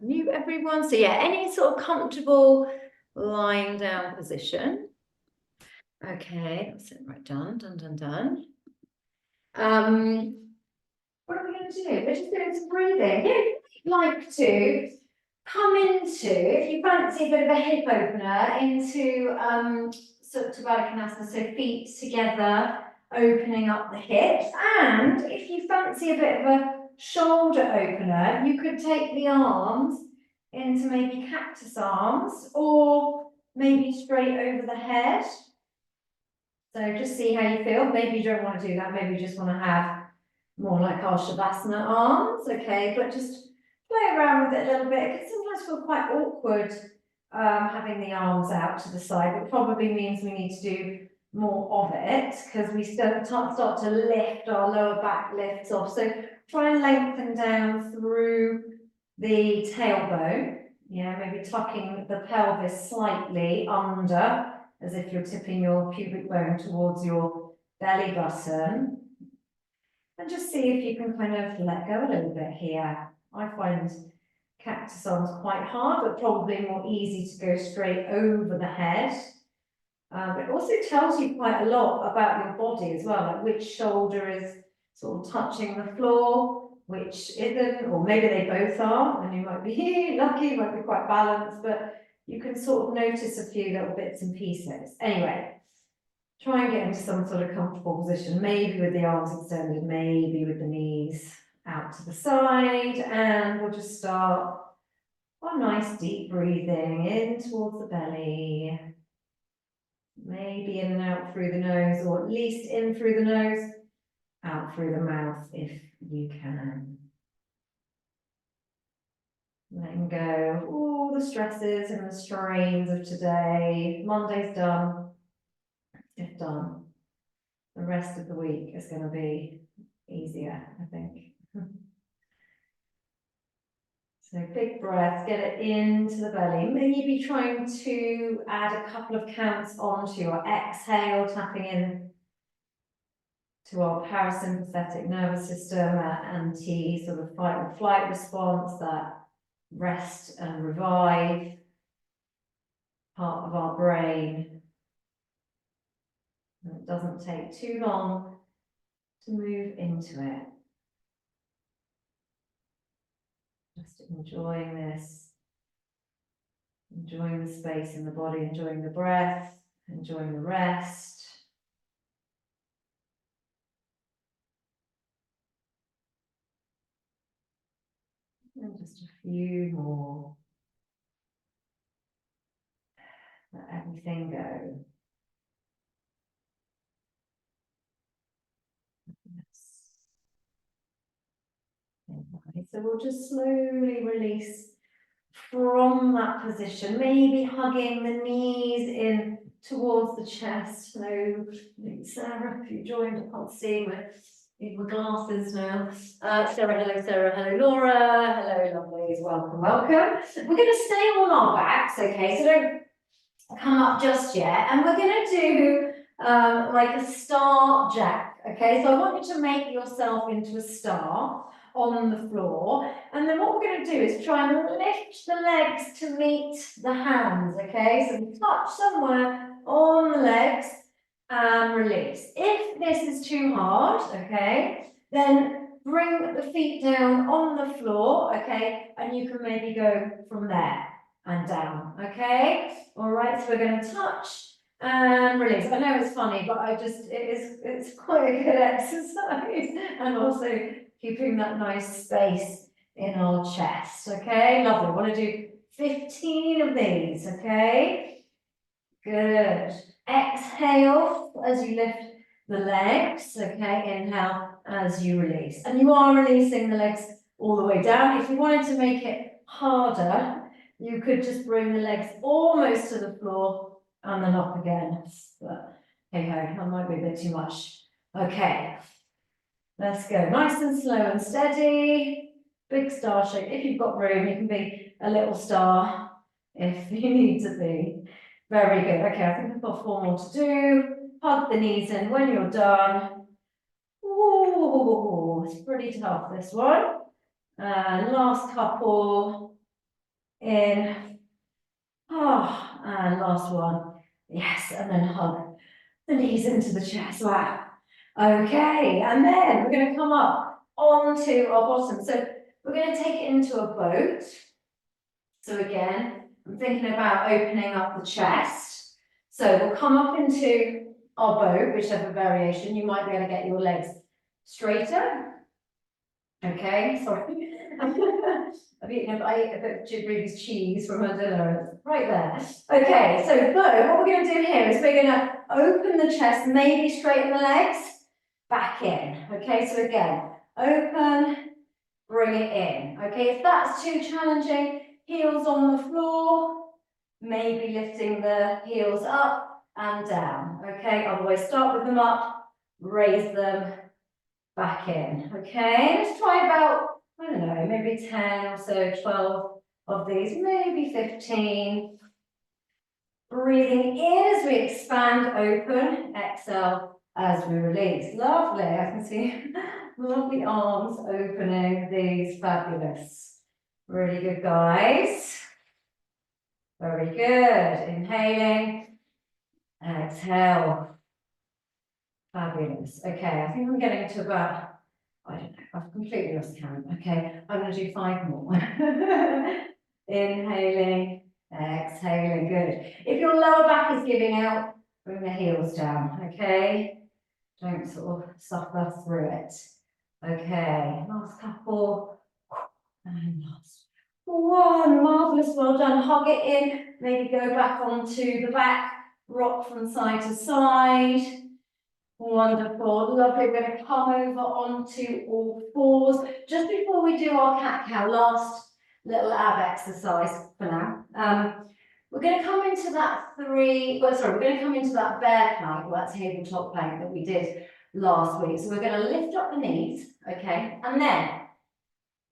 Mute everyone. So yeah, any sort of comfortable lying down position. Okay, that's it. Right, done. What are we going to do? We're just doing some breathing. You'd like to come into, if you fancy a bit of a hip opener, into sort of Baddha, so feet together, opening up the hips. And if you fancy a bit of a shoulder opener, you could take the arms into maybe cactus arms or maybe straight over the head. So just see how you feel. Maybe you don't want to do that. Maybe you just want to have more like our Shavasana arms, okay? But just play around with it a little bit. It can sometimes feel quite awkward having the arms out to the side, but probably means we need to do more of it because we start to lift, our lower back lifts off. So try and lengthen down through the tailbone. Yeah, maybe tucking the pelvis slightly under, as if you're tipping your pubic bone towards your belly button. And just see if you can kind of let go a little bit here. I find cactus arms quite hard, but probably more easy to go straight over the head. It also tells you quite a lot about your body as well, like which shoulder is sort of touching the floor, which isn't, or maybe they both are, and you might be lucky, you might be quite balanced, but you can sort of notice a few little bits and pieces. Anyway, try and get into some sort of comfortable position, maybe with the arms extended, maybe with the knees out to the side, and we'll just start one nice deep breathing in towards the belly. Maybe in and out through the nose, or at least in through the nose, out through the mouth if you can. Letting go of all the stresses and the strains of today. Monday's done. It's done. The rest of the week is going to be easier, I think. So big breaths, get it into the belly. Maybe trying to add a couple of counts onto your exhale, tapping in to our parasympathetic nervous system, anti sort of fight or flight response, that rest and revive part of our brain. And it doesn't take too long to move into it. Just enjoying this, enjoying the space in the body, enjoying the breath, enjoying the rest. And just a few more. Let everything go. Yes. So we'll just slowly release from that position, maybe hugging the knees in towards the chest. Hello, Sarah, if you joined, I can't see my glasses now. Sarah, hello, Laura, hello, lovelies, welcome. We're going to stay on our backs, okay, so don't come up just yet, and we're going to do like a star jack, okay, so I want you to make yourself into a star on the floor, and then what we're going to do is try and lift the legs to meet the hands, okay, so we touch somewhere on the legs and release. If this is too hard, okay, then bring the feet down on the floor, okay, and you can maybe go from there and down, okay, all right, so we're going to touch and release. I know it's funny, but it's quite a good exercise, and also keeping that nice space in our chest, okay? Lovely. Want to do 15 of these, okay? Good. Exhale as you lift the legs, okay? Inhale as you release. And you are releasing the legs all the way down. If you wanted to make it harder, you could just bring the legs almost to the floor and then up again. But hey ho, that might be a bit too much. Okay. Let's go nice and slow and steady. Big star shape. If you've got room, you can be a little star if you need to be. Very good. Okay, I think I've got 4 more to do. Hug the knees in when you're done. Ooh, it's pretty tough, this one. And last couple. In. Oh, and last one. Yes, and then hug the knees into the chest. Wow. Okay, and then we're going to come up onto our bottom. So we're going to take it into a boat. So again, I'm thinking about opening up the chest. So we'll come up into our boat, whichever variation. You might be able to get your legs straighter. Okay, sorry. I've eaten I ate a bit of Gibraltar's cheese from my dinner, right there. Okay, so what we're going to do here is we're going to open the chest, maybe straighten the legs, back in. Okay, so again, open, bring it in. Okay, if that's too challenging, heels on the floor, maybe lifting the heels up and down. Okay, otherwise start with them up, raise them back in. Okay, let's try about, I don't know, maybe 10 or so, 12 of these, maybe 15. Breathing in as we expand, open, exhale as we release. Lovely, I can see lovely arms opening these, fabulous. Really good, guys. Very good, inhaling, exhale. Fabulous. Okay, I think I'm getting to about, I don't know, I've completely lost count. Okay, I'm going to do 5 more. Inhaling, exhaling, good. If your lower back is giving out, bring the heels down, okay? Don't sort of suffer through it. Okay, last couple, and last one. Marvellous, well done. Hug it in, maybe go back onto the back, rock from side to side. Wonderful, lovely. We're going to come over onto all fours. Just before we do our cat-cow, last little ab exercise for now. We're going to come into that we're going to come into that bear plank, or that tabletop plank that we did last week. So we're going to lift up the knees, okay? And then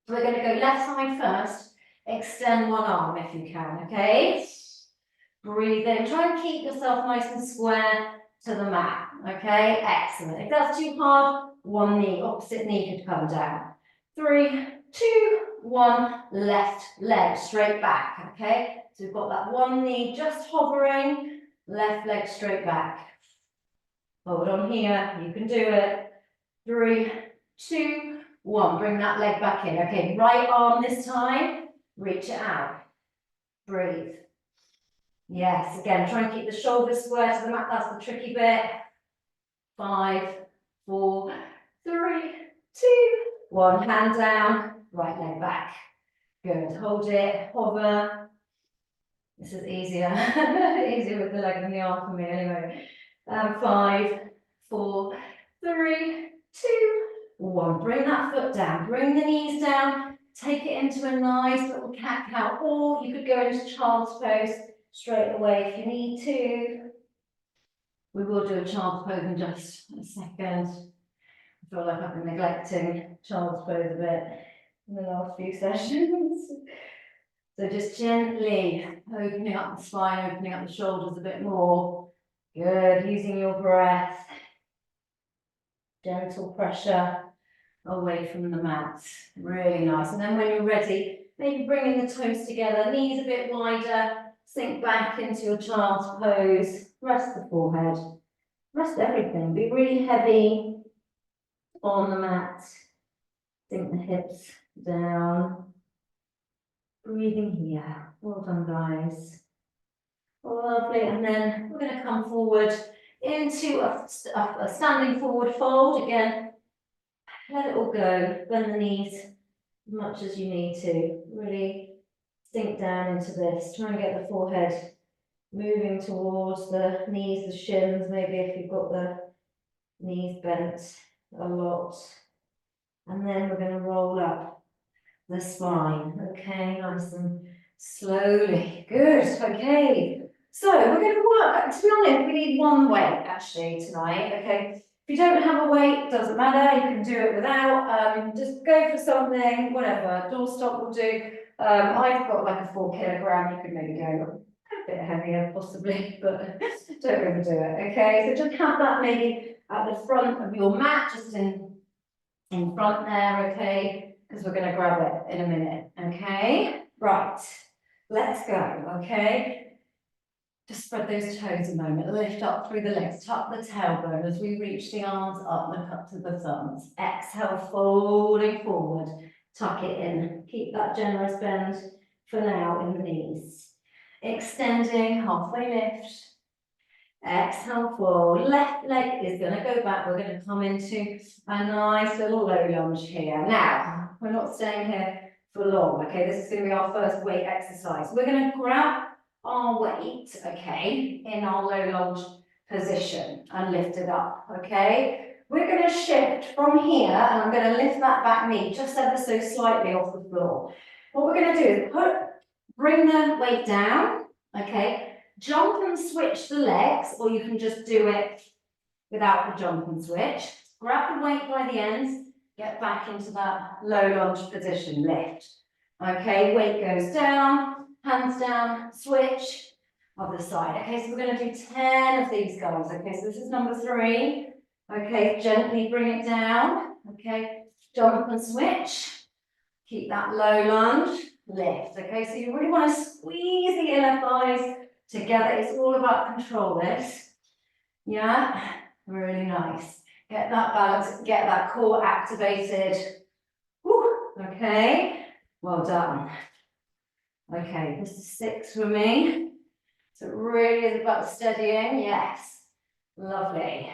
we're going to go left side first, extend one arm if you can, okay? Breathe in, try and keep yourself nice and square to the mat, okay? Excellent. If that's too hard, one knee, opposite knee could come down. 3, 2, 1, left leg straight back, okay? So we've got that one knee just hovering, left leg straight back. Hold on here, you can do it. 3, 2, 1, bring that leg back in. Okay, right arm this time, reach it out. Breathe. Yes, again, try and keep the shoulders square to the mat, that's the tricky bit. 5, 4, 3, 2, 1, hand down, right leg back. Good, hold it, hover. This is easier, easier with the leg and the arm for me anyway. 5, 4, 3, 2, 1. Bring that foot down, bring the knees down, take it into a nice little cat-cow, or you could go into child's pose straight away if you need to. We will do a child's pose in just a second. I feel like I've been neglecting child's pose a bit in the last few sessions. So just gently opening up the spine, opening up the shoulders a bit more. Good, using your breath. Gentle pressure away from the mat. Really nice. And then when you're ready, maybe bringing the toes together, knees a bit wider, sink back into your child's pose. Rest the forehead. Rest everything. Be really heavy on the mat. Sink the hips down. Breathing here. Well done, guys. Lovely. And then we're going to come forward into a standing forward fold. Again, let it all go. Bend the knees as much as you need to. Really sink down into this. Try and get the forehead moving towards the knees, the shins, maybe if you've got the knees bent a lot. And then we're going to roll up the spine. Okay, nice and slowly. Good, okay. So we're going to work, to be honest, we need one weight actually tonight, okay. If you don't have a weight, doesn't matter, you can do it without, just go for something, whatever, doorstop will do. I've got like a 4 kilogram, you could maybe go a bit heavier possibly, but don't overdo it, okay. So just have that maybe at the front of your mat, just in front there, okay. because we're going to grab it in a minute, okay? Right, let's go, okay? Just spread those toes a moment, lift up through the legs, tuck the tailbone as we reach the arms up, look up to the thumbs. Exhale, folding forward, tuck it in. Keep that generous bend for now in the knees. Extending, halfway lift. Exhale, fold. Left leg is going to go back. We're going to come into a nice little low lunge here. Now, we're not staying here for long, okay? This is going to be our first weight exercise. We're going to grab our weight, okay, in our low lunge position and lift it up, okay? We're going to shift from here, and I'm going to lift that back knee just ever so slightly off the floor. What we're going to do is bring the weight down, okay? Jump and switch the legs, or you can just do it without the jump and switch. Grab the weight by the ends, get back into that low lunge position, lift. Okay, weight goes down. Hands down, switch, other side. Okay, so we're going to do 10 of these guys. Okay, so this is number 3. Okay, gently bring it down. Okay, jump and switch. Keep that low lunge, lift. Okay, so you really want to squeeze the inner thighs together. It's all about control this. Yeah, really nice. Get that balance, get that core activated. Woo. Okay, well done. Okay, this is 6 for me. So it really is about steadying. Yes. Lovely.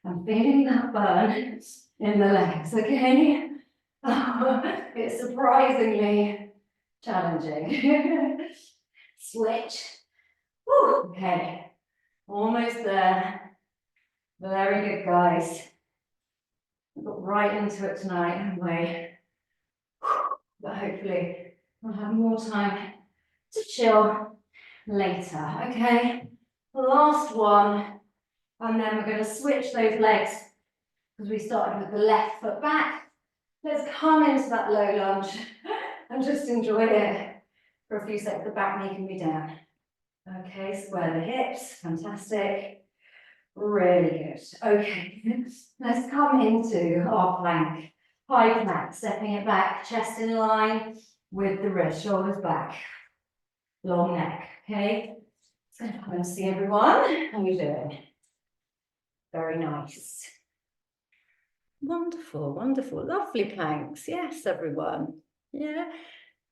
I'm feeling that burn in the legs, okay? It's surprisingly challenging. Switch. Woo. Okay. Almost there. Very good, guys. We got right into it tonight, haven't we? But hopefully we'll have more time to chill later, okay? Last one, and then we're going to switch those legs because we started with the left foot back. Let's come into that low lunge and just enjoy it for a few seconds. The back knee can be down. Okay, square the hips, fantastic. Really good. Okay, let's come into our plank. High plank, stepping it back, chest in line with the wrist, shoulders back. Long neck, okay? So I'm going to see everyone. How are you doing? Very nice. Wonderful, wonderful. Lovely planks. Yes, everyone. Yeah.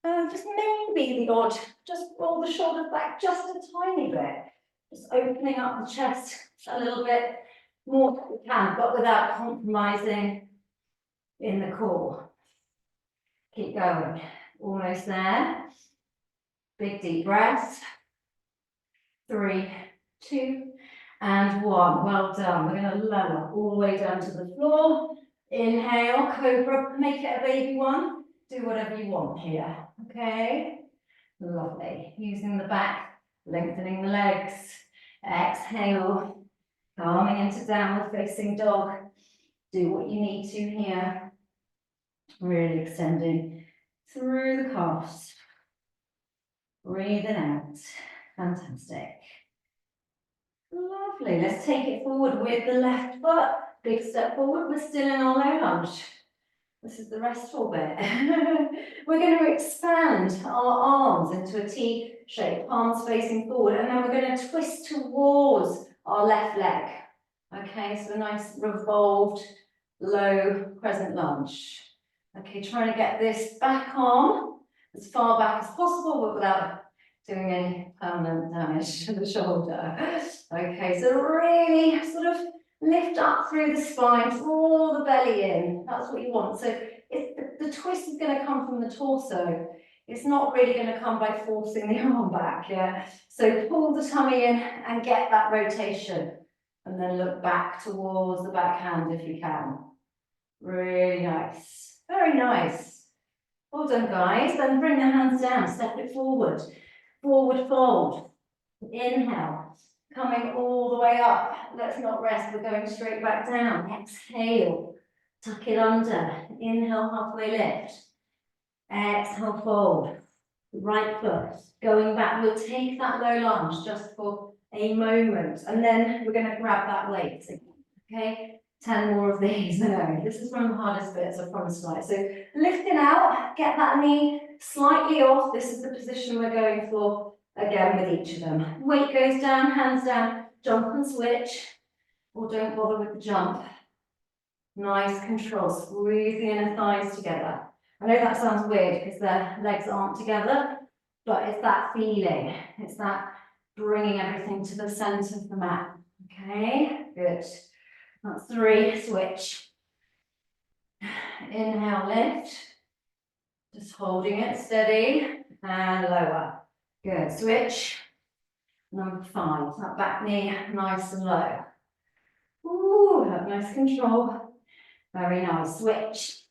Just maybe the odd, just roll the shoulders back just a tiny bit. Just opening up the chest a little bit more than you can, but without compromising in the core. Keep going. Almost there. Big deep breaths. 3, 2, and 1. Well done. We're going to lower all the way down to the floor. Inhale, cobra, make it a baby one. Do whatever you want here. Okay? Lovely. Using the back, lengthening the legs. Exhale, coming into downward facing dog. Do what you need to here. Really extending through the calves. Breathing out. Fantastic. Lovely. Let's take it forward with the left foot. Big step forward. We're still in our low lunge. This is the restful bit. We're going to expand our arms into a T shape, palms facing forward, and then we're going to twist towards our left leg. Okay, so a nice revolved low crescent lunge. Okay, trying to get this back arm as far back as possible, but without doing any permanent damage to the shoulder. Okay, so really sort of lift up through the spine, draw the belly in. That's what you want. So the twist is going to come from the torso. It's not really going to come by forcing the arm back, yeah? So pull the tummy in and get that rotation. And then look back towards the backhand if you can. Really nice. Very nice. Well done, guys. Then bring the hands down, step it forward. Forward fold. Inhale. Coming all the way up. Let's not rest. We're going straight back down. Exhale. Tuck it under. Inhale, halfway lift. Exhale, fold. Right foot. Going back. We'll take that low lunge just for a moment. And then we're going to grab that weight. Okay? 10 more of these. No, this is one of the hardest bits, I promise, guys. So lifting out, get that knee slightly off. This is the position we're going for again with each of them. Weight goes down, hands down, jump and switch, or don't bother with the jump. Nice control, squeeze the inner thighs together. I know that sounds weird because their legs aren't together, but it's that feeling. It's that bringing everything to the center of the mat. Okay, good. That's 3, switch. Inhale, lift. Just holding it steady and lower. Good, switch. Number 5, that back knee nice and low. Ooh, have nice control. Very nice, switch.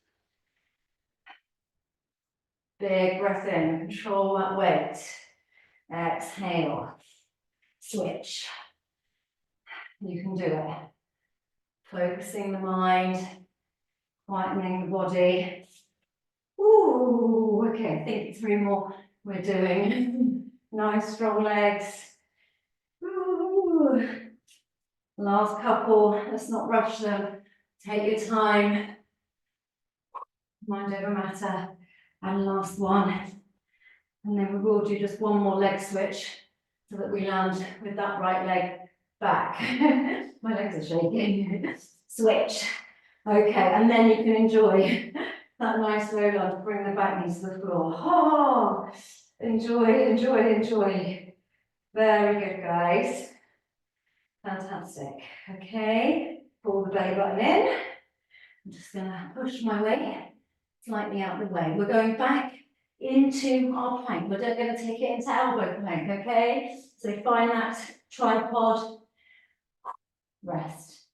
Big breath in, control that weight. Exhale, switch. You can do it. Focusing the mind, quietening the body. Ooh, okay, I think 3 more we're doing. Nice strong legs. Ooh. Last couple, let's not rush them. Take your time. Mind over matter. And last one. And then we will do just one more leg switch so that we land with that right leg back. My legs are shaking. Switch. Okay, and then you can enjoy that nice low lunge. Bring the back knees to the floor. Oh, enjoy, enjoy, enjoy. Very good, guys. Fantastic. Okay, pull the belly button in. I'm just going to push my way slightly out the way. We're going back into our plank. We're going to take it into elbow plank, okay? So find that tripod, rest.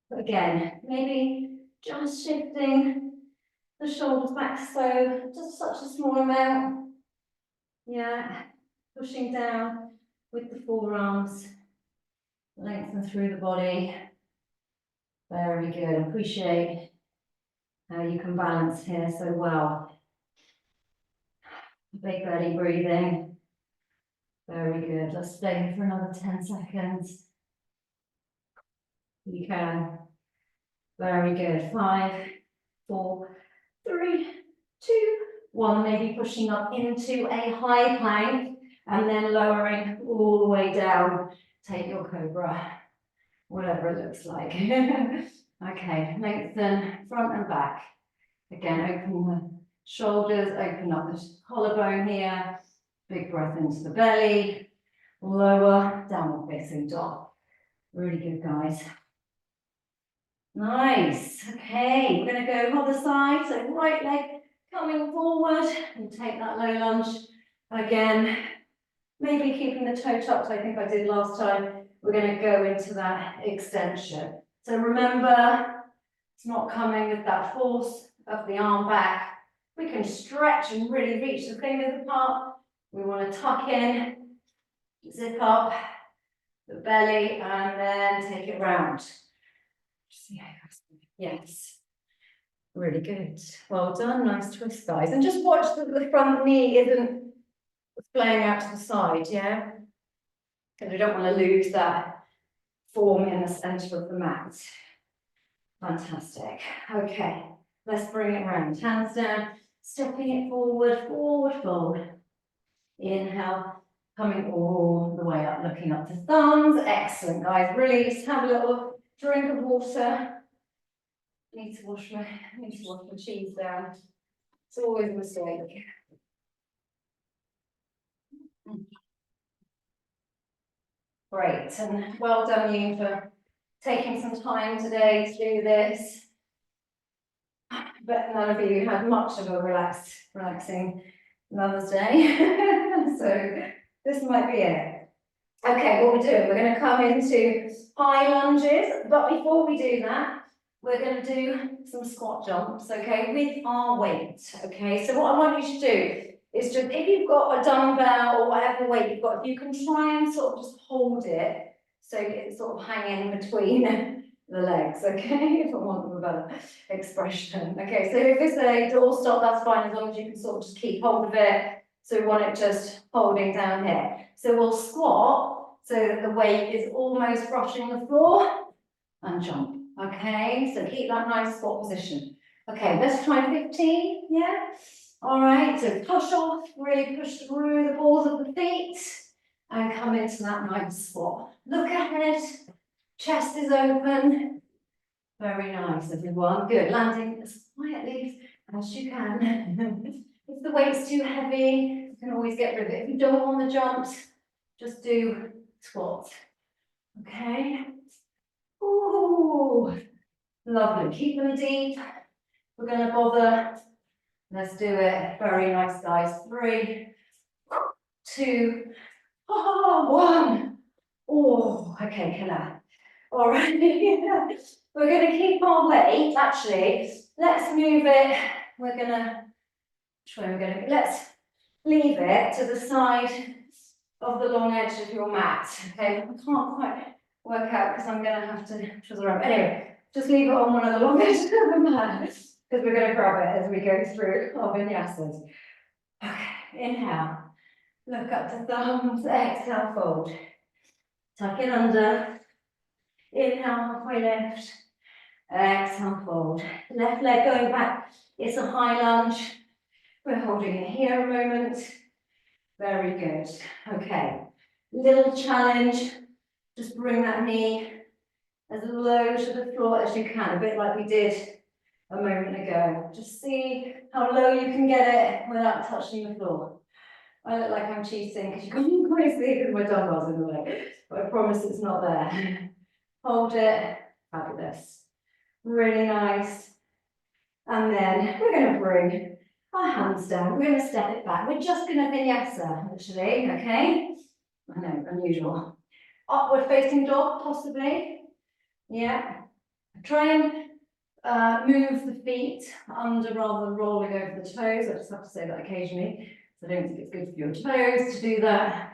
But again, maybe just shifting the shoulders back so just such a small amount. Yeah, pushing down with the forearms, lengthen through the body. Very good. Appreciate how you can balance here so well. Big belly breathing. Very good. Let's stay here for another 10 seconds. You can. Very good. 5, 4, 3, 2, 1. Maybe pushing up into a high plank and then lowering all the way down. Take your cobra, whatever it looks like. Okay, lengthen front and back. Again, open the shoulders, open up the collarbone here. Big breath into the belly. Lower, downward facing dog. Really good, guys. Nice. Okay, we're going to go other side. So right leg coming forward and take that low lunge again. Maybe keeping the toe tucked, I think I did last time. We're going to go into that extension. So remember, it's not coming with that force of the arm back. We can stretch and really reach the fingers apart. We want to tuck in, zip up the belly, and then take it round. Yes, really good. Well done, nice twist, guys. And just watch that the front knee isn't splaying out to the side, yeah? Because we don't want to lose that form in the center of the mat. Fantastic. Okay, let's bring it round. Hands down, stepping it forward, forward fold. Inhale, coming all the way up, looking up to thumbs. Excellent, guys. Release, have a little drink of water. Need to wash my cheese down. It's always a mistake. Great, and well done you for taking some time today to do this. But none of you had much of a relaxing Mother's Day. So this might be it. Okay, what we're doing, we're going to come into high lunges, but before we do that, we're going to do some squat jumps, okay, with our weight, okay? So what I want you to do is just, if you've got a dumbbell or whatever weight you've got, if you can try and sort of just hold it so it's sort of hanging between the legs, okay, if I want a better expression. Okay, so if it's a doorstop, that's fine, as long as you can sort of just keep hold of it. So we want it just holding down here. So we'll squat so that the weight is almost brushing the floor. and jump. Okay, so keep that nice squat position. Okay, let's try 15, yeah? All right, so push off, really push through the balls of the feet and come into that nice squat. Look ahead, chest is open. Very nice, everyone. Good, landing as quietly as you can. If the weight's too heavy, you can always get rid of it. If you don't want the jumps, just do squats. Okay. Ooh, lovely. Keep them deep. We're going to bother. Let's do it. Very nice, guys. 3, 2, 1. Oh, okay, killer. All right. We're going to keep our weight. Actually, let's move it. We're going to, let's leave it to the side of the long edge of your mat. Okay, I can't quite work out because I'm going to have to chisel around. Anyway, just leave it on one of the long edges of the mat because we're going to grab it as we go through our vinyasas. Okay, inhale, look up to thumbs, exhale, fold. Tuck it under, inhale, halfway lift, exhale, fold. Left leg going back, it's a high lunge. We're holding it here a moment. Very good. Okay, little challenge. Just bring that knee as low to the floor as you can, a bit like we did a moment ago. Just see how low you can get it without touching the floor. I look like I'm cheating because you can't quite see because my dumbbell's in the way, but I promise it's not there. Hold it. Fabulous. Really nice. And then we're going to bring our hands down. We're going to step it back. We're just going to vinyasa, actually, okay? I know, unusual. Upward facing dog, possibly. Yeah. Try and move the feet under rather than rolling over the toes. I just have to say that occasionally. So I don't think it's good for your toes to do that.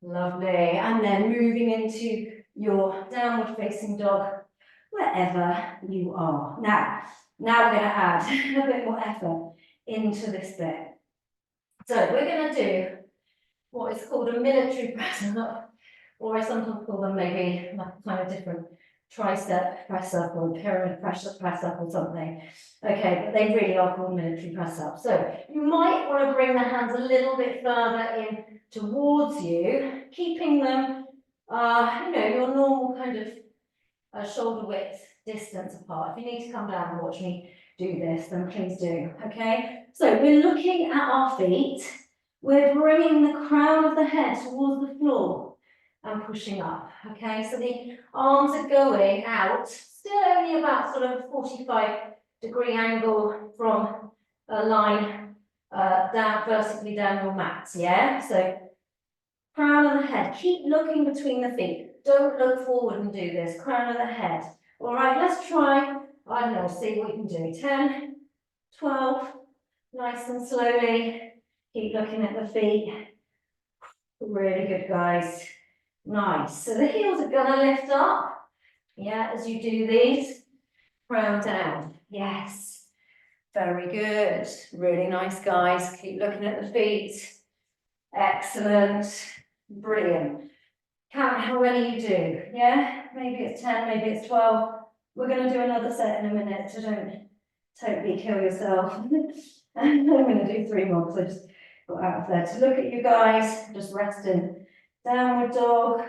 Lovely. And then moving into your downward facing dog, wherever you are. Now we're going to add a bit more effort into this bit. So we're going to do what is called a military press up, or I sometimes call them maybe like kind of different tricep press up or pyramid press up or something. Okay, but they really are called military press up. So you might want to bring the hands a little bit further in towards you, keeping them, your normal kind of shoulder width distance apart. If you need to come down and watch me do this, then please do. Okay, so we're looking at our feet. We're bringing the crown of the head towards the floor and pushing up, okay? So the arms are going out, still only about sort of 45-degree angle from a line down, vertically down your mat, yeah? So crown of the head, keep looking between the feet. Don't look forward and do this, crown of the head. All right, let's try, I don't know, see what you can do. 10, 12, nice and slowly. Keep looking at the feet. Really good, guys. Nice. So the heels are gonna lift up. Yeah, as you do these. Crown down. Yes. Very good. Really nice, guys. Keep looking at the feet. Excellent. Brilliant. Count how many you do. Yeah, maybe it's 10, maybe it's 12. We're gonna do another set in a minute, so don't totally kill yourself. I'm gonna do 3 more because I just got out of there. To look at you guys, just resting. Downward dog.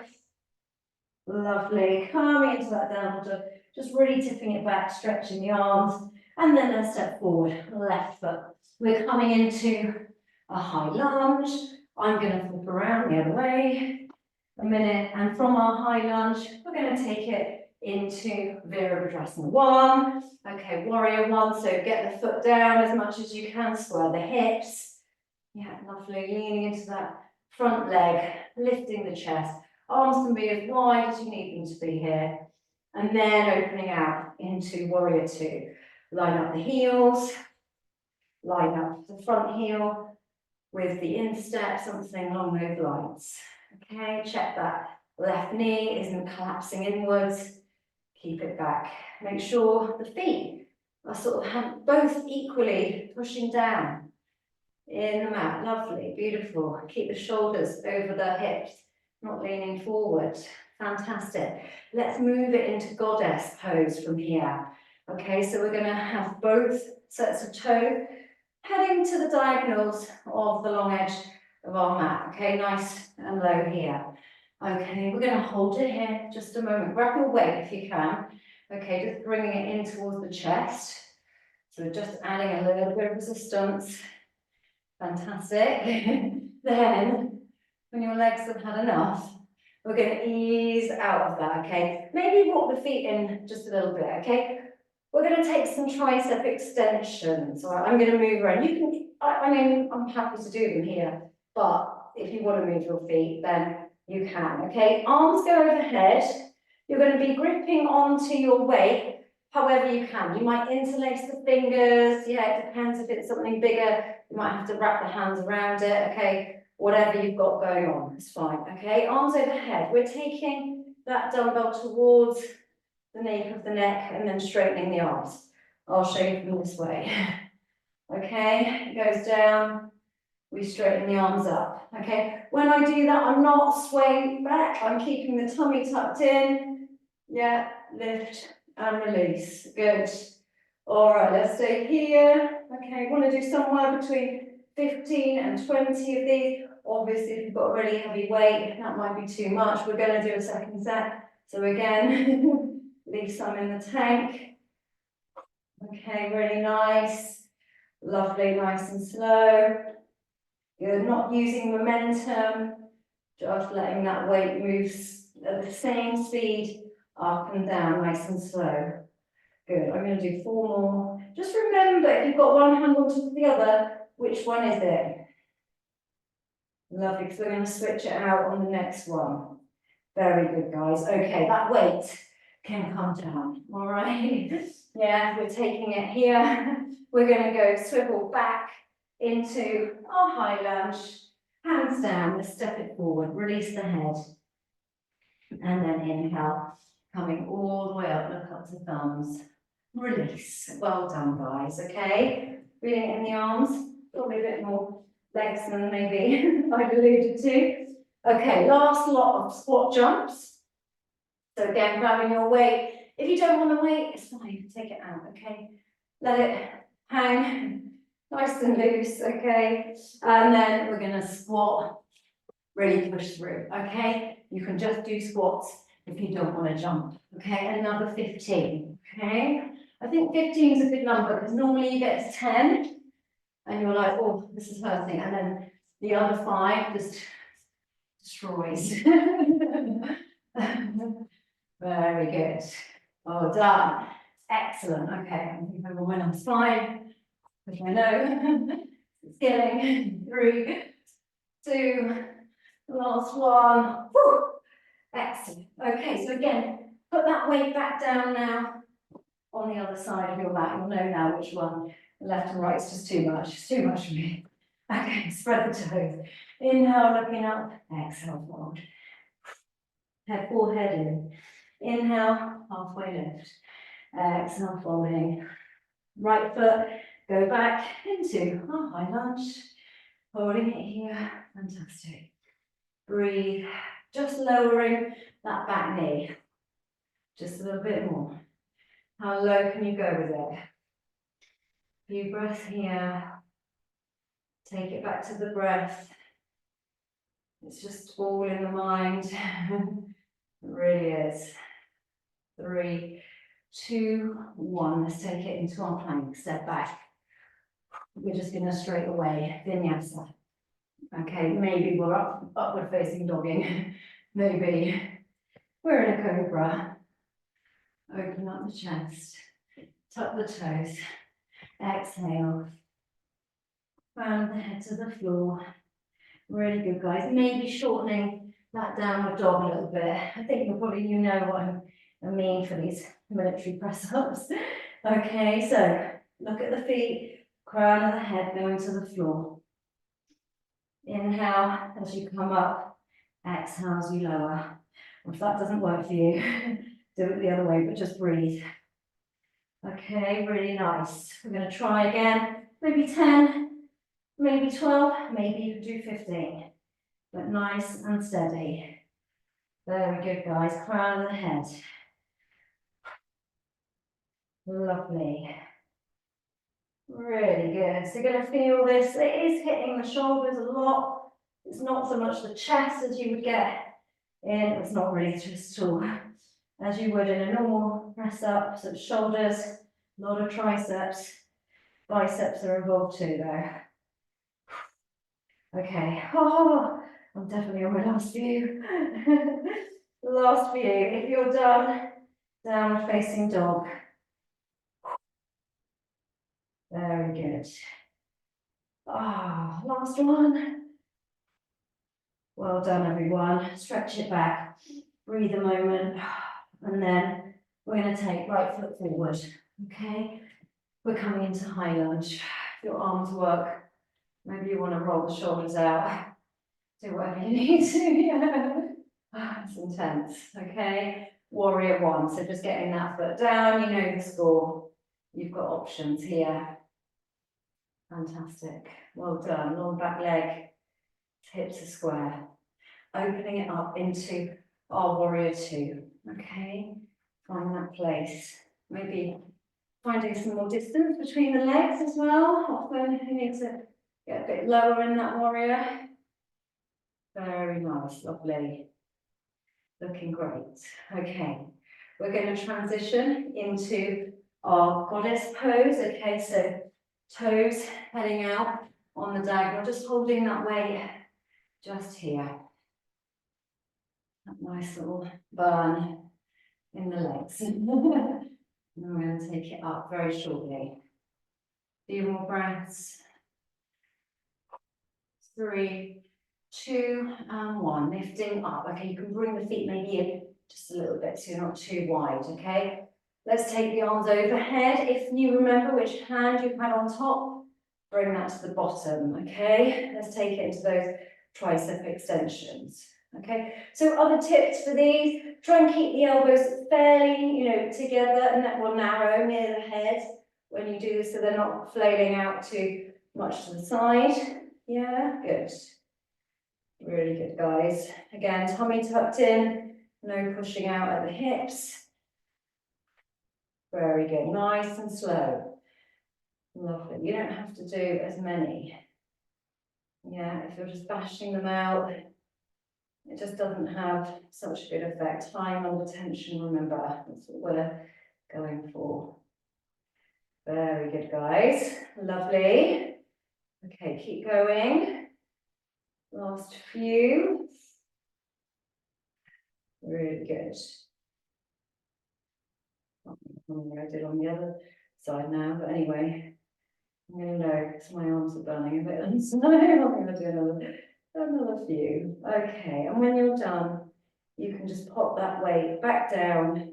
Lovely. Coming into that downward dog. Just really tipping it back, stretching the arms. And then a step forward, left foot. We're coming into a high lunge. I'm going to flip around the other way. A minute. And from our high lunge, we're going to take it into Virabhadrasana 1. Okay, warrior 1. So get the foot down as much as you can. Square the hips. Yeah, lovely. Leaning into that front leg, lifting the chest. Arms can be as wide as you need them to be here. And then opening out into warrior 2. Line up the heels. Line up the front heel with the instep, something along those lines. Okay, check that left knee isn't collapsing inwards. Keep it back. Make sure the feet are sort of both equally pushing down in the mat. Lovely, beautiful. Keep the shoulders over the hips, not leaning forward. Fantastic. Let's move it into goddess pose from here. Okay, so we're going to have both sets of toes heading to the diagonals of the long edge of our mat. Okay, nice and low here. Okay, we're going to hold it here just a moment. Grab your weight if you can. Okay, just bringing it in towards the chest. So we're just adding a little bit of resistance. Fantastic. Then, when your legs have had enough, we're going to ease out of that, okay? Maybe walk the feet in just a little bit, okay? We're going to take some tricep extensions. All right, I'm going to move around. You can, I mean, I'm happy to do them here, but if you want to move your feet, then you can, okay? Arms go overhead. You're going to be gripping onto your weight however you can. You might interlace the fingers. Yeah, it depends if it's something bigger. You might have to wrap the hands around it, okay? Whatever you've got going on, it's fine, okay? Arms overhead. We're taking that dumbbell towards the nape of the neck and then straightening the arms. I'll show you from this way. Okay, it goes down. We straighten the arms up, okay? When I do that, I'm not swaying back. I'm keeping the tummy tucked in. Yeah, lift and release. Good. All right, let's stay here. Okay, want to do somewhere between 15 and 20 of these. Obviously, if you've got a really heavy weight, that might be too much. We're going to do a second set. So again, leave some in the tank. Okay, really nice. Lovely, nice and slow. You're not using momentum, just letting that weight move at the same speed up and down, nice and slow. Good, I'm going to do 4 more. Just remember, if you've got one hand on top of the other, which one is it? Lovely, because we're going to switch it out on the next one. Very good, guys. Okay, that weight can come down, all right? Yeah, we're taking it here. We're going to go swivel back into our high lunge. Hands down, let's step it forward, release the head. And then inhale, coming all the way up, look up to thumbs. Release. Well done, guys, okay? Feeling it in the arms, probably a bit more legs than maybe I've alluded to. Okay, last lot of squat jumps. So again, grabbing your weight. If you don't want the weight, it's fine, take it out, okay? Let it hang nice and loose, okay? And then we're gonna squat, really push through, okay? You can just do squats if you don't want to jump, okay? Another 15, okay? I think 15 is a good number because normally you get to 10 and you're like, oh, this is hurting. And then the other 5 just destroys. Very good. Well done. Excellent. Okay, I think I will win on spine, which I know. It's getting 3, 2, last one. Woo. Excellent. Okay, so again, put that weight back down now on the other side of your mat. You'll know now which one. Left and right is just too much. It's too much for me. Okay, spread the toes. Inhale, looking up. Exhale, forward. Head, forehead in. Inhale, halfway lift. Exhale, folding. Right foot, go back into our high lunge. Holding it here. Fantastic. Breathe. Just lowering that back knee. Just a little bit more. How low can you go with it? Few breaths here. Take it back to the breath. It's just all in the mind. It really is. 3, 2, 1. Let's take it into our plank. Step back. We're just going to straight away vinyasa. Okay, maybe we're upward facing dogging. Maybe we're in a cobra. Open up the chest. Tuck the toes. Exhale. Round the head to the floor. Really good, guys. Maybe shortening that downward dog a little bit. I think you know what I mean for these military press-ups. Okay, so look at the feet, crown of the head going to the floor. Inhale as you come up, exhale as you lower. If that doesn't work for you, do it the other way, but just breathe. Okay, really nice. We're going to try again, maybe 10, maybe 12, maybe you can do 15, but nice and steady. Very good, guys. Crown of the head. Lovely. Really good. So you're going to feel this. It is hitting the shoulders a lot. It's not so much the chest as you would get in. It's not really just at all. As you would in a normal press up. So shoulders, a lot of triceps. Biceps are involved too, though. Okay. Oh, I'm definitely on my last few. Last few. If you're done, downward facing dog. Very good. Ah, last one. Well done, everyone. Stretch it back. Breathe a moment. And then we're going to take right foot forward. Okay? We're coming into high lunge. If your arms work, maybe you want to roll the shoulders out. Do whatever you need to. Yeah. It's intense. Okay? Warrior one. So just getting that foot down. You know the score. You've got options here. Fantastic. Well done. Long back leg. Hips are square. Opening it up into our warrior two. Okay? Find that place. Maybe finding some more distance between the legs as well. Often you need to get a bit lower in that warrior. Very nice. Lovely. Looking great. Okay. We're going to transition into our goddess pose. Okay, so toes heading out on the diagonal, just holding that weight just here. That nice little burn in the legs. And we're going to take it up very shortly. A few more breaths. 3, 2, and 1. Lifting up. Okay, you can bring the feet maybe in just a little bit so you're not too wide, okay? Let's take the arms overhead. If you remember which hand you had on top, bring that to the bottom, okay? Let's take it into those tricep extensions, okay? So other tips for these, try and keep the elbows fairly, together, and that will narrow near the head when you do this so they're not flailing out too much to the side. Yeah, good. Really good, guys. Again, tummy tucked in, no pushing out at the hips. Very good, nice and slow. Lovely. You don't have to do as many. Yeah, if you're just bashing them out, it just doesn't have such a good effect. Time under tension, remember, that's what we're going for. Very good, guys. Lovely. Okay, keep going. Last few. Really good. I don't know what I did on the other side now, but anyway, I'm going to know because my arms are burning a bit, and so I'm going to do another few. Okay, and when you're done, you can just pop that weight back down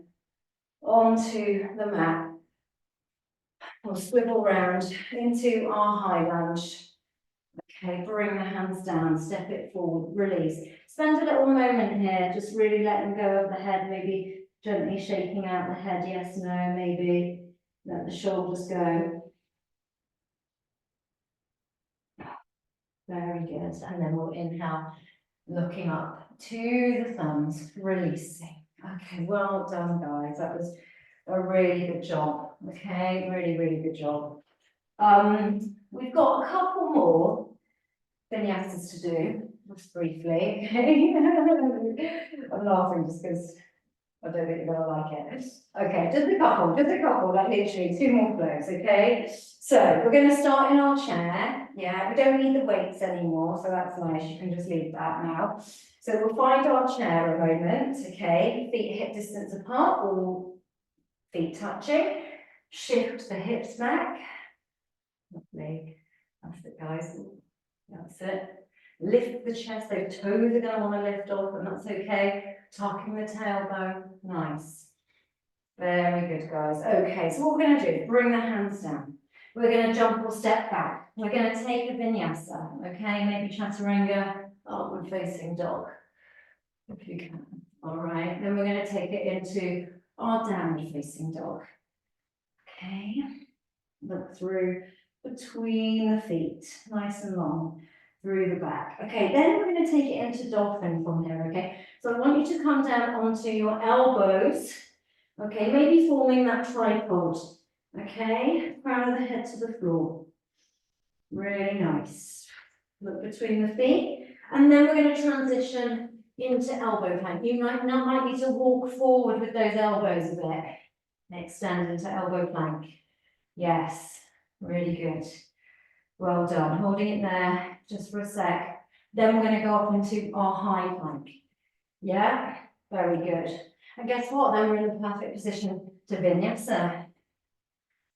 onto the mat. We'll swivel round into our high lunge. Okay, bring the hands down, step it forward, release. Spend a little moment here, just really letting go of the head, maybe gently shaking out the head, yes, no, maybe. Let the shoulders go. Very good. And then we'll inhale, looking up to the thumbs, releasing. Okay, well done, guys. That was a really good job. Okay, really, really good job. We've got a couple more vinyasas to do, just briefly. Okay, I'm laughing just because I don't think you're gonna like it. Okay, just a couple, like literally 2 more flows, okay? So we're gonna start in our chair. Yeah, we don't need the weights anymore, so that's nice. You can just leave that now. So we'll find our chair a moment, okay? Feet hip distance apart, all feet touching. Shift the hips back. Lovely. That's it, guys. That's it. Lift the chest, those toes are going to want to lift off, and that's okay. Tucking the tailbone. Nice. Very good, guys. Okay, so what we're going to do, bring the hands down. We're going to jump or step back. We're going to take a vinyasa, okay? Maybe chaturanga, upward facing dog, if you can. All right, then we're going to take it into our downward facing dog. Okay, look through between the feet, nice and long. through the back. Okay, then we're going to take it into dolphin from here, okay? So I want you to come down onto your elbows, okay? Maybe forming that tripod, okay? Crown of the head to the floor. Really nice. Look between the feet. And then we're going to transition into elbow plank. You might need to walk forward with those elbows a bit. Extend into elbow plank. Yes, really good. Well done. Holding it there just for a sec. Then we're going to go up into our high plank. Yeah, very good. And guess what? Then we're in the perfect position to vinyasa.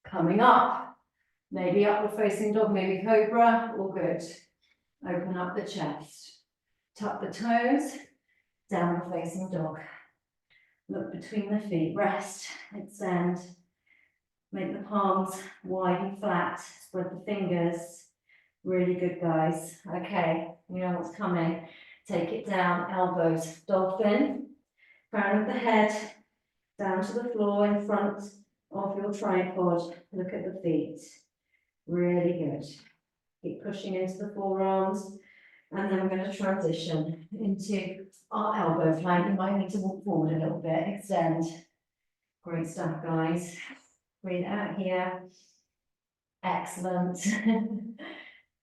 Coming up. Maybe upward facing dog, maybe cobra, all good. Open up the chest. Tuck the toes. Downward facing dog. Look between the feet. Rest. Extend. Make the palms wide and flat. Spread the fingers. Really good, guys. Okay, you know what's coming. Take it down, elbows, dolphin, crown of the head, down to the floor in front of your tripod. Look at the feet. Really good. Keep pushing into the forearms. And then we're going to transition into our elbow plank. You might need to walk forward a little bit, extend. Great stuff, guys. Breathe out here. Excellent.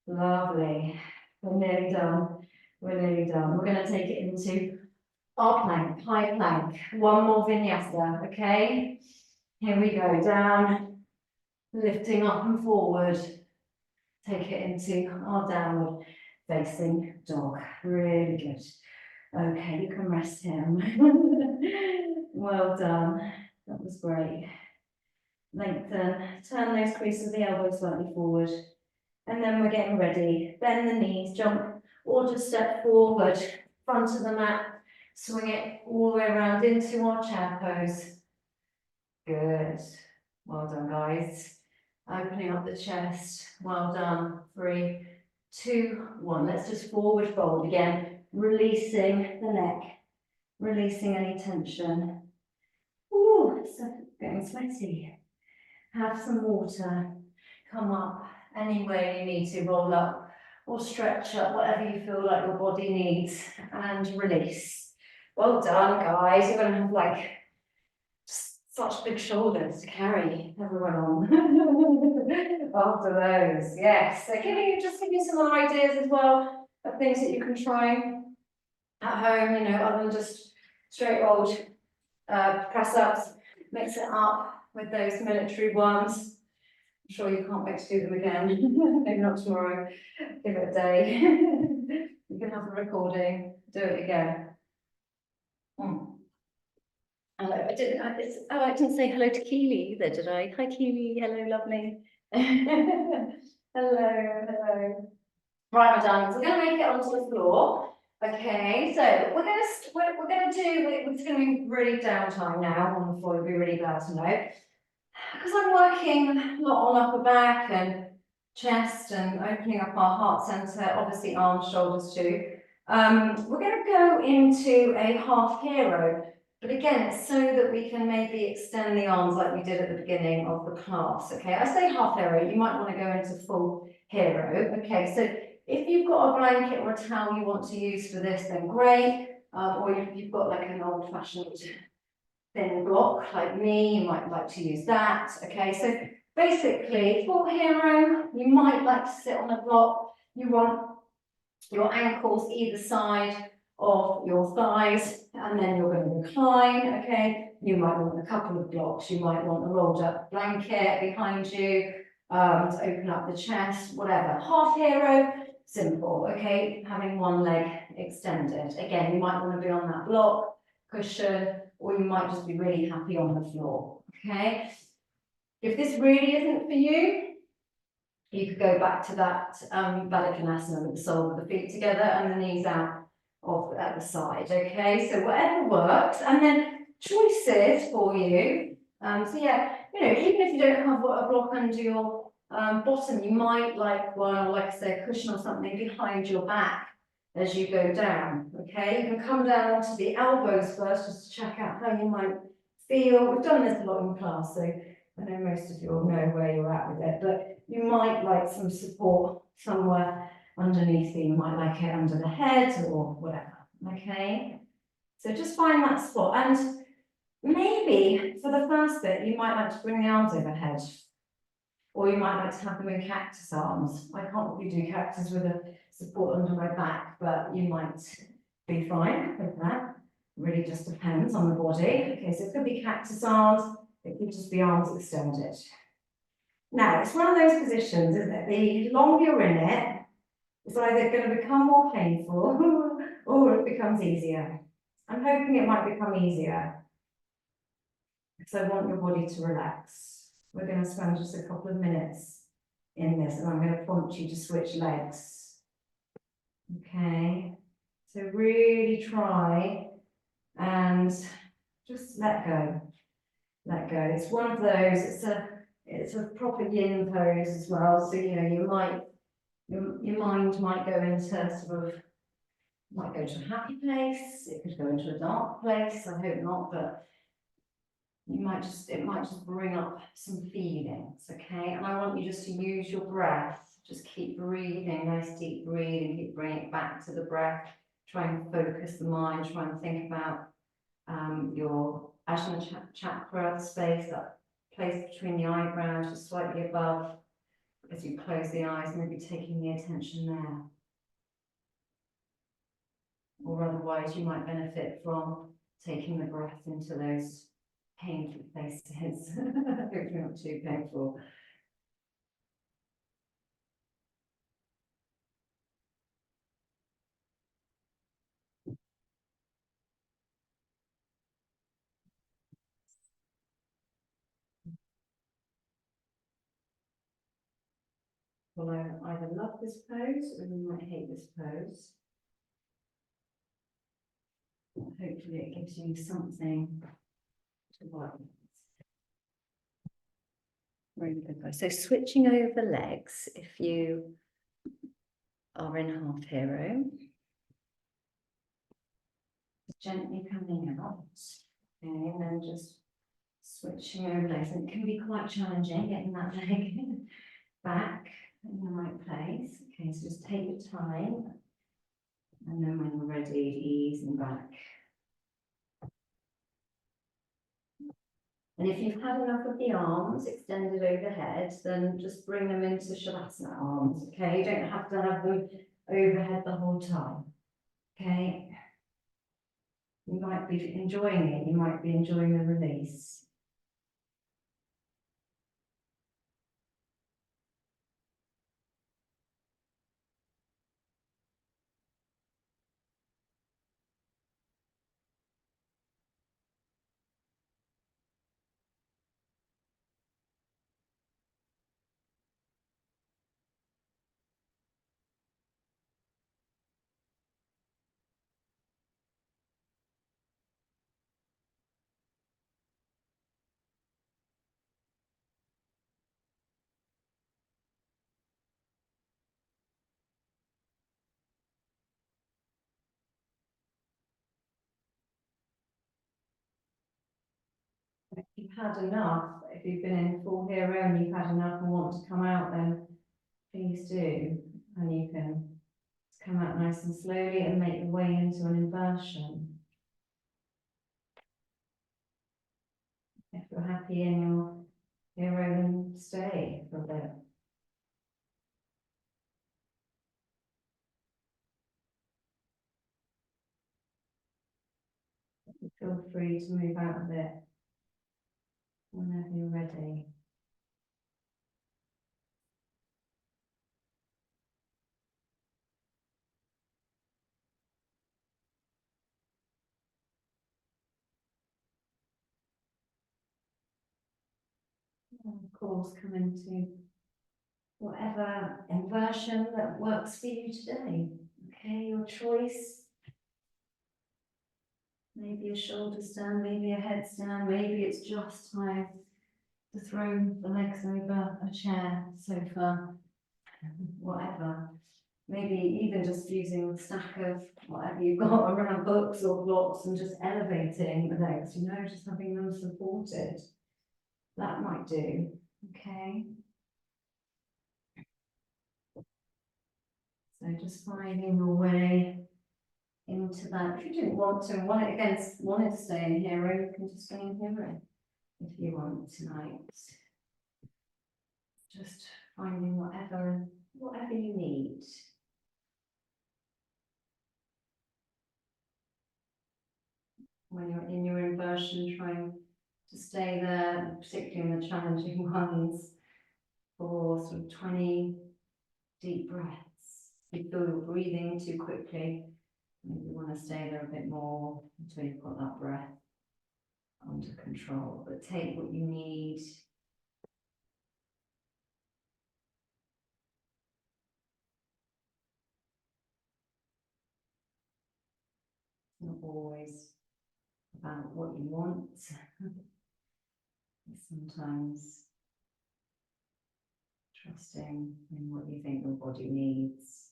Lovely. We're nearly done. We're nearly done. We're going to take it into our plank, high plank. One more vinyasa, okay? Here we go. Down, lifting up and forward. Take it into our downward facing dog. Really good. Okay, you can rest him. Well done. That was great. Lengthen. Turn those creases of the elbows slightly forward. And then we're getting ready. Bend the knees, jump, or just step forward, front of the mat, swing it all the way around into our chair pose. Good. Well done, guys. Opening up the chest. Well done. 3, 2, 1. Let's just forward fold again, releasing the neck, releasing any tension. Ooh, it's getting sweaty. Have some water. Come up. Any way you need to, roll up or stretch up, whatever you feel like your body needs, and release. Well done, guys. You're going to have like such big shoulders to carry everyone on after those. Yes. So just give you some other ideas as well of things that you can try at home, you know, other than just straight old press ups. Mix it up with those military ones. I'm sure you can't wait to do them again. Maybe not tomorrow. Give it a day. You can have a recording. Do it again. Hello. I didn't say hello to Keely either, did I? Hi, Keely. Hello, lovely. Hello. Hello. Right, my darlings. We're going to make it onto the floor. Okay. So we're going to do. It's going to be really downtime now on the floor. You'll be really glad to know. Because I'm working a lot on upper back and chest and opening up our heart center, obviously arms, shoulders too. We're going to go into a half hero, but again, it's so that we can maybe extend the arms like we did at the beginning of the class. Okay, I say half hero, you might want to go into full hero. Okay, so if you've got a blanket or a towel you want to use for this, then great. Or you've got like an old-fashioned thin block like me, you might like to use that. Okay, so basically full hero, you might like to sit on a block. You want your ankles either side of your thighs, and then you're going to recline. Okay, you might want a couple of blocks. You might want a rolled up blanket behind you to open up the chest, whatever. Half hero, simple. Okay, having one leg extended. Again, you might want to be on that block, cushion, or you might just be really happy on the floor. Okay, if this really isn't for you, you could go back to that Baddha with the sole of the feet together and the knees out at the side. Okay, so whatever works, and then choices for you. So yeah, you know, even if you don't have a block under your bottom, you might like one, or like I say, a cushion or something behind your back as you go down. Okay, you can come down onto the elbows first just to check out how you might feel. We've done this a lot in class, so I know most of you will know where you're at with it, but you might like some support somewhere underneath you might like it under the head or whatever, okay? So just find that spot, and maybe for the first bit, you might like to bring the arms overhead, or you might like to have them in cactus arms. I can't really do cactus with a support under my back, but you might be fine with that. Really just depends on the body. Okay, so it could be cactus arms, it could just be arms extended. Now, it's one of those positions, isn't it? The longer you're in it, it's either going to become more painful or it becomes easier. I'm hoping it might become easier, because I want your body to relax. We're going to spend just a couple of minutes in this, and I'm going to prompt you to switch legs. Okay, so really try and just let go. Let go. It's one of those, it's a proper yin pose as well. So, you know, you might, your mind might go into sort of, might go to a happy place, it could go into a dark place, I hope not, but you might just, it might just bring up some feelings, okay? And I want you just to use your breath, just keep breathing, nice deep breathing, keep bringing it back to the breath, try and focus the mind, try and think about your Ajna chakra space, that place between the eyebrows, just slightly above, as you close the eyes, maybe taking the attention there. Or otherwise, you might benefit from taking the breath into those painful places. Hopefully not too painful. Well, I either love this pose or you might hate this pose. Hopefully it gives you something to work with. Really good pose. So switching over legs, if you are in half hero, gently coming out, okay, and then just switching over legs. And it can be quite challenging getting that leg back in the right place. Okay, so just take your time, and then when you're ready, easing back. And if you've had enough of the arms extended overhead, then just bring them into Shavasana arms, okay? You don't have to have them overhead the whole time, okay? You might be enjoying it, you might be enjoying the release. If you've had enough, if you've been in full hero and you've had enough and want to come out, then please do. And you can come out nice and slowly and make your way into an inversion. If you're happy in your hero, then stay for a bit. Feel free to move out of it whenever you're ready. And of course, come into whatever inversion that works for you today. Okay, your choice. Maybe a shoulder stand, maybe a headstand, maybe it's just time to throw the legs over a chair, sofa, whatever. Maybe even just using a stack of whatever you've got around, books or blocks, and just elevating the legs, you know, just having them supported. That might do, okay? So just finding your way into that. If you didn't want to, wanted to stay in hero, you can just stay in hero if you want tonight. Just finding whatever you need. When you're in your inversion, trying to stay there, particularly in the challenging ones, for sort of 20 deep breaths. If you feel you're breathing too quickly, maybe you want to stay there a bit more until you've got that breath under control. But take what you need. Not always about what you want. Sometimes trusting in what you think your body needs.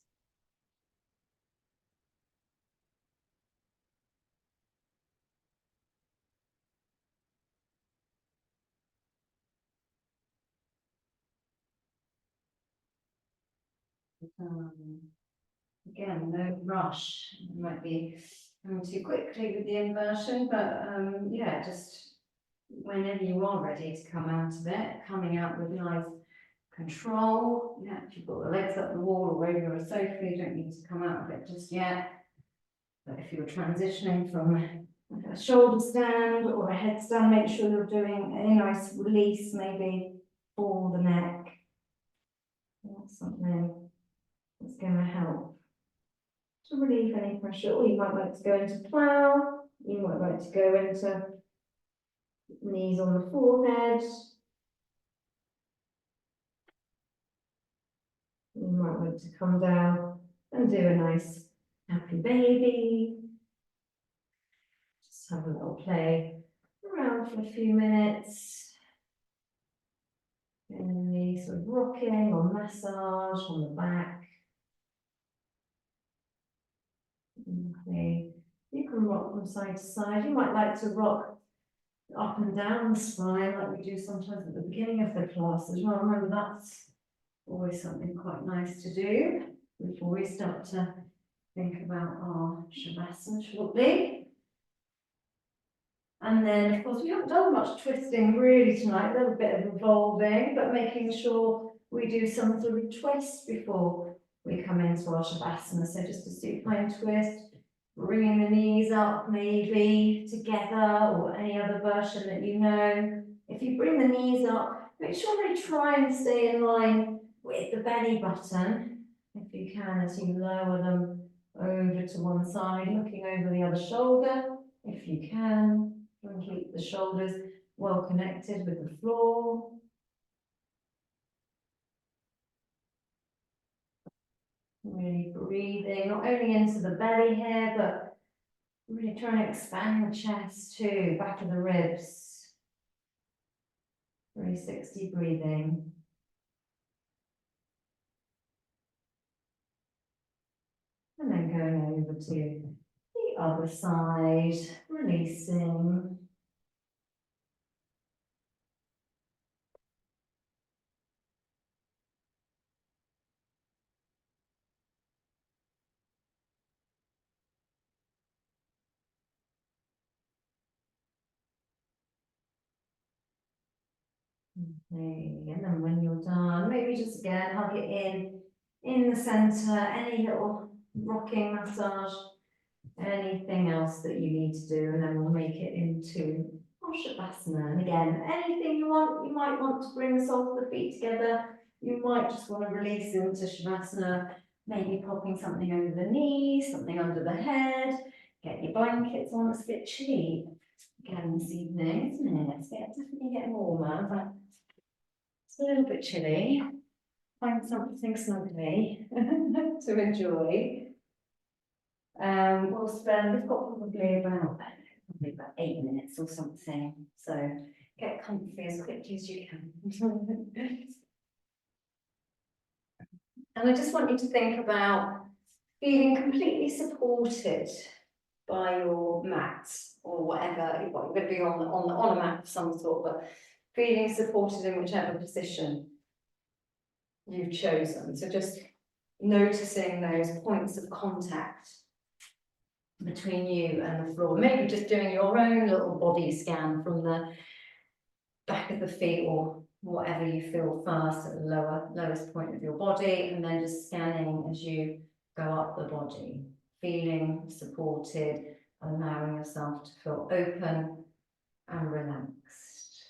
Again, no rush. It might be going too quickly with the inversion, but yeah, just whenever you are ready to come out of it, coming out with nice control. Yeah, if you've got the legs up the wall or over a sofa, you don't need to come out of it just yet. But if you're transitioning from a shoulder stand or a headstand, make sure you're doing a nice release, maybe for the neck. That's something that's going to help to relieve any pressure. Or you might like to go into plough, you might like to go into knees on the forehead. You might like to come down and do a nice happy baby. Just have a little play around for a few minutes. And the sort of rocking or massage on the back. Okay. You can rock from side to side. You might like to rock up and down the spine like we do sometimes at the beginning of the class as well. Remember, that's always something quite nice to do before we start to think about our Shavasana shortly. And then, of course, we haven't done much twisting really tonight, a little bit of revolving, but making sure we do some sort of twist before we come into our Shavasana. So just a supine twist, bringing the knees up maybe together or any other version that you know. If you bring the knees up, make sure they try and stay in line with the belly button, if you can, as you lower them over to one side, looking over the other shoulder, if you can. And keep the shoulders well connected with the floor. Really breathing, not only into the belly here, but really trying to expand the chest too, back of the ribs. 360 breathing. And then going over to the other side, releasing. Okay, and then when you're done, maybe just again hug it in the center, any little rocking massage, anything else that you need to do, and then we'll make it into Shavasana. And again, anything you want, you might want to bring the soles of the feet together, you might just want to release into Shavasana, maybe popping something over the knees, something under the head, get your blankets on. It's a bit chilly again this evening, isn't it? It's definitely getting warmer, but it's a little bit chilly. Find something snuggly to enjoy. We've got probably about 8 minutes or something, so get comfy as quickly as you can. And I just want you to think about feeling completely supported by your mat or whatever. You're going to be on a mat of some sort, but feeling supported in whichever position you've chosen. So just noticing those points of contact between you and the floor. Maybe just doing your own little body scan from the back of the feet or whatever you feel first at the lowest point of your body, and then just scanning as you go up the body, feeling supported, allowing yourself to feel open and relaxed.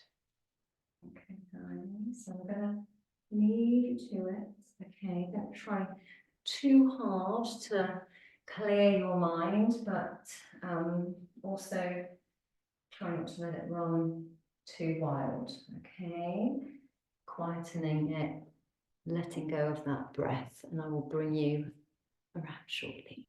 Okay, guys, so I'm gonna leave you to it. Okay, don't try too hard to clear your mind, but also try not to let it run too wild. Okay, quietening it, letting go of that breath, and I will bring you around shortly.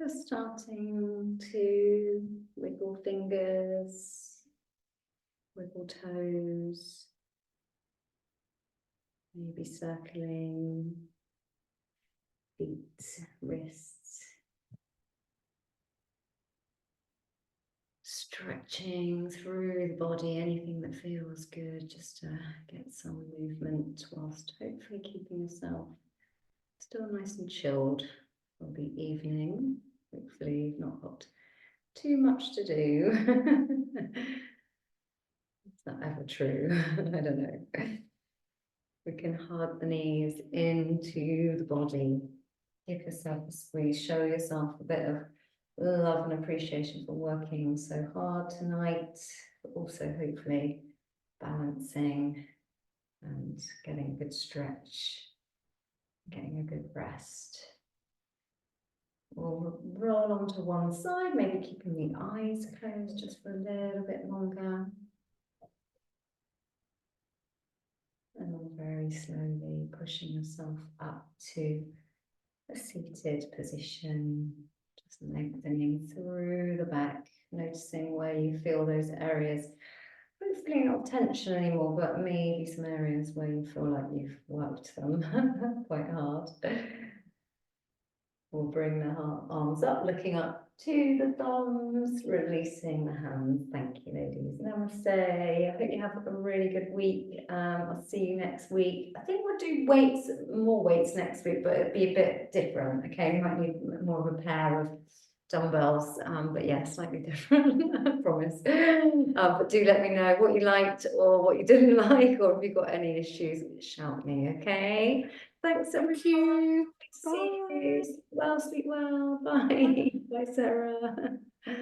Just starting to wiggle fingers, wiggle toes, maybe circling feet, wrists, stretching through the body, anything that feels good, just to get some movement whilst hopefully keeping yourself still nice and chilled for the evening. Hopefully you've not got too much to do. Is that ever true? I don't know. We can hug the knees into the body. Give yourself a squeeze. Show yourself a bit of love and appreciation for working so hard tonight, but also hopefully balancing and getting a good stretch, getting a good rest. We'll roll onto one side, maybe keeping the eyes closed just for a little bit longer. And then very slowly pushing yourself up to a seated position, just lengthening through the back, noticing where you feel those areas. Hopefully not tension anymore, but maybe some areas where you feel like you've worked them quite hard. We'll bring the arms up, looking up to the thumbs, releasing the hands. Thank you, ladies. Namaste. I hope you have a really good week. I'll see you next week. I think we'll do more weights next week, but it'll be a bit different. Okay, we might need more of a pair of dumbbells, but yeah, slightly different, I promise. But do let me know what you liked or what you didn't like, or if you've got any issues, shout me, okay? Thanks so much. See you. Well, sleep well. Bye. Bye, Sarah. Bye.